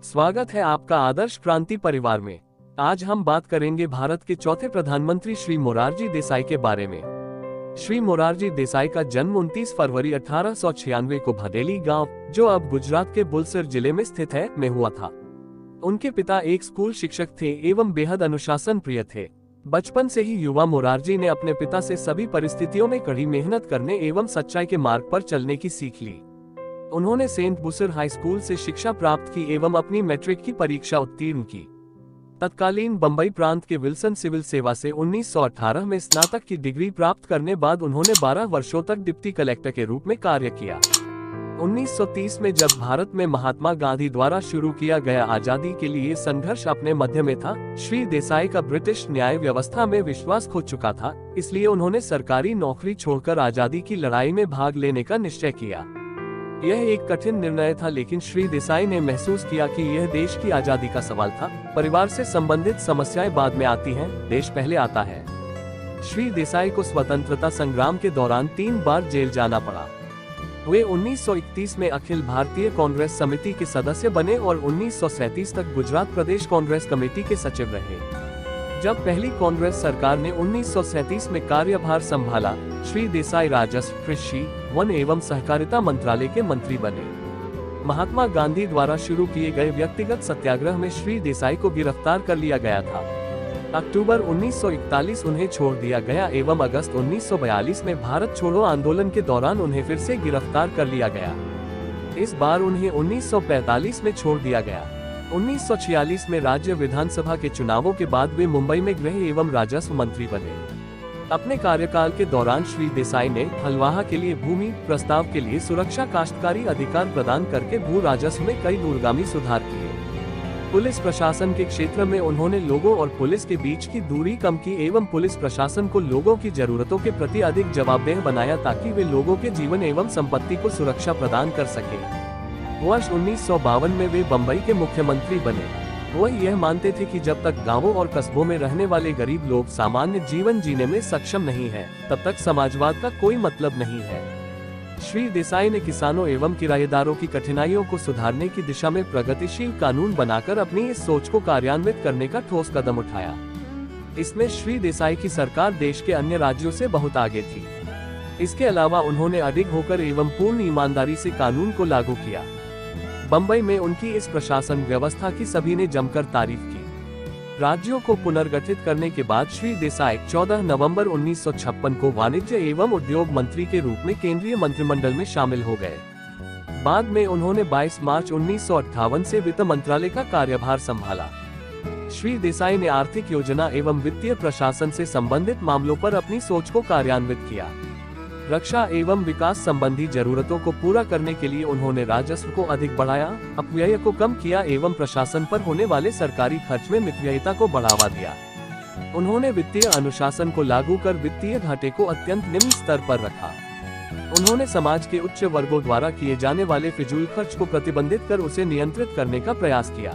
स्वागत है आपका आदर्श क्रांति परिवार में। आज हम बात करेंगे भारत के चौथे प्रधानमंत्री श्री मोरारजी देसाई के बारे में। श्री मोरारजी देसाई का जन्म 29 फरवरी 1896 को भदेली गांव, जो अब गुजरात के बुलसर जिले में स्थित है, में हुआ था। उनके पिता एक स्कूल शिक्षक थे एवं बेहद अनुशासन प्रिय थे। बचपन से ही युवा मोरारजी ने अपने पिता से सभी परिस्थितियों में कड़ी मेहनत करने एवं सच्चाई के मार्ग पर चलने की सीख ली। उन्होंने सेंट बुसर हाई स्कूल से शिक्षा प्राप्त की एवं अपनी मैट्रिक की परीक्षा उत्तीर्ण की। तत्कालीन बंबई प्रांत के विल्सन सिविल सेवा से 1918 में स्नातक की डिग्री प्राप्त करने बाद उन्होंने 12 वर्षों तक डिप्टी कलेक्टर के रूप में कार्य किया। 1930 में जब भारत में महात्मा गांधी द्वारा शुरू किया गया आजादी के लिए संघर्ष अपने मध्य में था, श्री देसाई का ब्रिटिश न्याय व्यवस्था में विश्वास खो चुका था, इसलिए उन्होंने सरकारी नौकरी छोड़कर आजादी की लड़ाई में भाग लेने का निश्चय किया। यह एक कठिन निर्णय था, लेकिन श्री देसाई ने महसूस किया कि यह देश की आजादी का सवाल था। परिवार से संबंधित समस्याएं बाद में आती हैं, देश पहले आता है। श्री देसाई को स्वतंत्रता संग्राम के दौरान 3 बार जेल जाना पड़ा। वे 1931 में अखिल भारतीय कांग्रेस समिति के सदस्य बने और 1937 तक गुजरात प्रदेश कांग्रेस कमेटी के सचिव रहे। जब पहली कांग्रेस सरकार ने 1937 में कार्यभार संभाला, श्री देसाई राजस्व, कृषि, वन एवं सहकारिता मंत्रालय के मंत्री बने। महात्मा गांधी द्वारा शुरू किए गए व्यक्तिगत सत्याग्रह में श्री देसाई को गिरफ्तार कर लिया गया था। अक्टूबर 1941 उन्हें छोड़ दिया गया एवं अगस्त 1942 में भारत छोड़ो आंदोलन के दौरान उन्हें फिर से गिरफ्तार कर लिया गया। इस बार उन्हें 1945 में छोड़ दिया गया। 1946 में राज्य विधानसभा के चुनावों के बाद वे मुंबई में गृह एवं राजस्व मंत्री बने। अपने कार्यकाल के दौरान श्री देसाई ने हलवाहा के लिए भूमि प्रस्ताव के लिए सुरक्षा काश्तकारी अधिकार प्रदान करके भू राजस्व में कई दूरगामी सुधार किए। पुलिस प्रशासन के क्षेत्र में उन्होंने लोगों और पुलिस के बीच की दूरी कम की एवं पुलिस प्रशासन को लोगों की जरूरतों के प्रति अधिक जवाबदेह बनाया, ताकि वे लोगों के जीवन एवं संपत्ति को सुरक्षा प्रदान कर सके। वर्ष 1952 में वे बंबई के मुख्यमंत्री बने। वह यह मानते थे कि जब तक गांवों और कस्बों में रहने वाले गरीब लोग सामान्य जीवन जीने में सक्षम नहीं हैं, तब तक समाजवाद का कोई मतलब नहीं है। श्री देसाई ने किसानों एवं किराएदारों की कठिनाइयों को सुधारने की दिशा में प्रगतिशील कानून बनाकर अपनी इस सोच को कार्यान्वित करने का ठोस कदम उठाया। इसमें श्री देसाई की सरकार देश के अन्य राज्यों से बहुत आगे थी। इसके अलावा उन्होंने अडिग होकर एवं पूर्ण ईमानदारी से कानून को लागू किया। बंबई में उनकी इस प्रशासन व्यवस्था की सभी ने जमकर तारीफ की। राज्यों को पुनर्गठित करने के बाद श्री देसाई 14 नवंबर 1956 को वाणिज्य एवं उद्योग मंत्री के रूप में केंद्रीय मंत्रिमंडल में शामिल हो गए। बाद में उन्होंने 22 मार्च 1958 से वित्त मंत्रालय का कार्यभार संभाला। श्री देसाई ने आर्थिक योजना एवं वित्तीय प्रशासन से संबंधित मामलों पर अपनी सोच को कार्यान्वित किया। रक्षा एवं विकास संबंधी जरूरतों को पूरा करने के लिए उन्होंने राजस्व को अधिक बढ़ाया, अपव्यय को कम किया एवं प्रशासन पर होने वाले सरकारी खर्च में मितव्ययिता को बढ़ावा दिया। उन्होंने वित्तीय अनुशासन को लागू कर वित्तीय घाटे को अत्यंत निम्न स्तर पर रखा। उन्होंने समाज के उच्च वर्गों द्वारा किए जाने वाले फिजूल खर्च को प्रतिबंधित कर उसे नियंत्रित करने का प्रयास किया।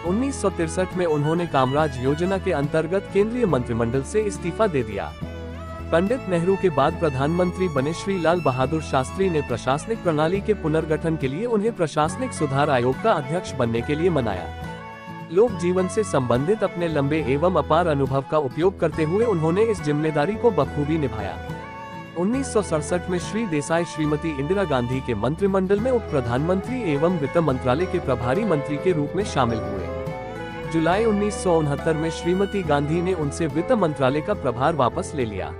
1963 में उन्होंने कामराज योजना के अंतर्गत केंद्रीय मंत्रिमंडल से इस्तीफा दे दिया। पंडित नेहरू के बाद प्रधानमंत्री बने श्री लाल बहादुर शास्त्री ने प्रशासनिक प्रणाली के पुनर्गठन के लिए उन्हें प्रशासनिक सुधार आयोग का अध्यक्ष बनने के लिए मनाया। लोक जीवन से संबंधित अपने लंबे एवं अपार अनुभव का उपयोग करते हुए उन्होंने इस जिम्मेदारी को बखूबी निभाया। 1967 में श्री देसाई श्रीमती इंदिरा गांधी के मंत्रिमंडल में उप प्रधानमंत्री एवं वित्त मंत्रालय के प्रभारी मंत्री के रूप में शामिल हुए। जुलाई 1969 में श्रीमती गांधी ने उनसे वित्त मंत्रालय का प्रभार वापस ले लिया।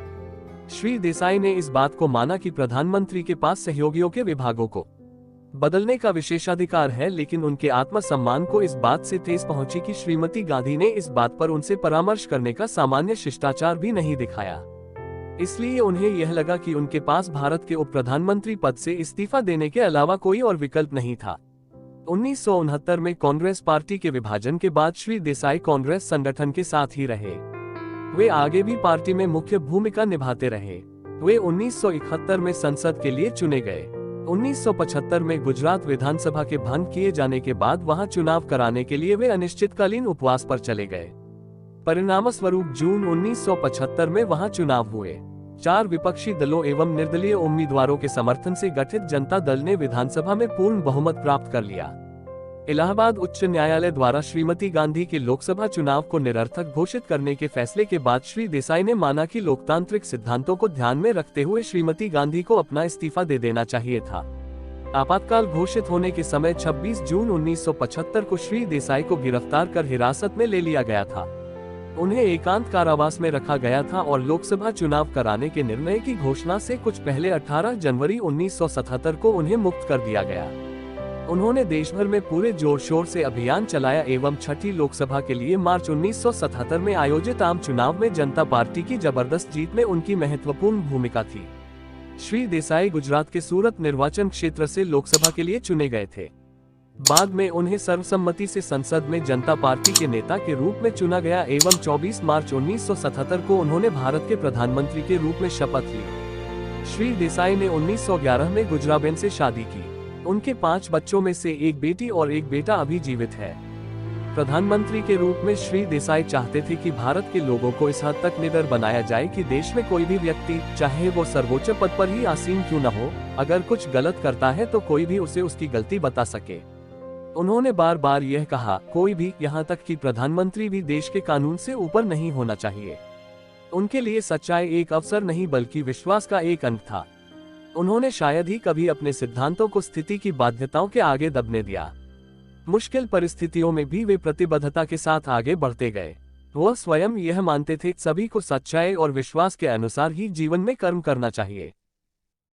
श्री देसाई ने इस बात को माना कि प्रधानमंत्री के पास सहयोगियों के विभागों को बदलने का विशेषाधिकार है, लेकिन उनके आत्मसम्मान को इस बात से ठेस पहुंची कि श्रीमती गांधी ने इस बात पर उनसे परामर्श करने का सामान्य शिष्टाचार भी नहीं दिखाया। इसलिए उन्हें यह लगा कि उनके पास भारत के उप प्रधानमंत्री पद से इस्तीफा देने के अलावा कोई और विकल्प नहीं था। 1969 में कांग्रेस पार्टी के विभाजन के बाद श्री देसाई कांग्रेस संगठन के साथ ही रहे। वे आगे भी पार्टी में मुख्य भूमिका निभाते रहे। वे 1971 में संसद के लिए चुने गए। 1975 में गुजरात विधानसभा के भंग किए जाने के बाद वहां चुनाव कराने के लिए वे अनिश्चितकालीन उपवास पर चले गए। परिणामस्वरूप जून 1975 में वहां चुनाव हुए। 4 विपक्षी दलों एवं निर्दलीय उम्मीदवारों के समर्थन से गठित जनता दल ने विधानसभा में पूर्ण बहुमत प्राप्त कर लिया। इलाहाबाद उच्च न्यायालय द्वारा श्रीमती गांधी के लोकसभा चुनाव को निरर्थक घोषित करने के फैसले के बाद श्री देसाई ने माना कि लोकतांत्रिक सिद्धांतों को ध्यान में रखते हुए श्रीमती गांधी को अपना इस्तीफा दे देना चाहिए था। आपातकाल घोषित होने के समय 26 जून 1975 को श्री देसाई को गिरफ्तार कर हिरासत में ले लिया गया था। उन्हें एकांत कारावास में रखा गया था और लोकसभा चुनाव कराने के निर्णय की घोषणा से कुछ पहले 18 जनवरी 1977 को उन्हें मुक्त कर दिया गया। उन्होंने देश भर में पूरे जोर शोर से अभियान चलाया एवं छठी लोकसभा के लिए मार्च 1977 में आयोजित आम चुनाव में जनता पार्टी की जबरदस्त जीत में उनकी महत्वपूर्ण भूमिका थी। श्री देसाई गुजरात के सूरत निर्वाचन क्षेत्र से लोकसभा के लिए चुने गए थे। बाद में उन्हें सर्वसम्मति से संसद में जनता पार्टी के नेता के रूप में चुना गया एवं 24 मार्च 1977 को उन्होंने भारत के प्रधानमंत्री के रूप में शपथ ली। श्री देसाई ने 1911 में गुजराबेन से शादी की। उनके 5 बच्चों में से एक बेटी और एक बेटा अभी जीवित है। प्रधानमंत्री के रूप में श्री देसाई चाहते थे कि भारत के लोगों को इस हद तक निडर बनाया जाए कि देश में कोई भी व्यक्ति, चाहे वो सर्वोच्च पद पर ही आसीन क्यों न हो, अगर कुछ गलत करता है तो कोई भी उसे उसकी गलती बता सके। उन्होंने बार बार यह कहा, कोई भी, यहाँ तक कि प्रधानमंत्री भी देश के कानून से ऊपर नहीं होना चाहिए। उनके लिए सच्चाई एक अवसर नहीं बल्कि विश्वास का एक अंग था। उन्होंने शायद ही कभी अपने सिद्धांतों को स्थिति की बाध्यताओं के आगे दबने दिया। मुश्किल परिस्थितियों में भी वे प्रतिबद्धता के साथ आगे बढ़ते गए। वह स्वयं यह मानते थे, सभी को सच्चाई और विश्वास के अनुसार ही जीवन में कर्म करना चाहिए।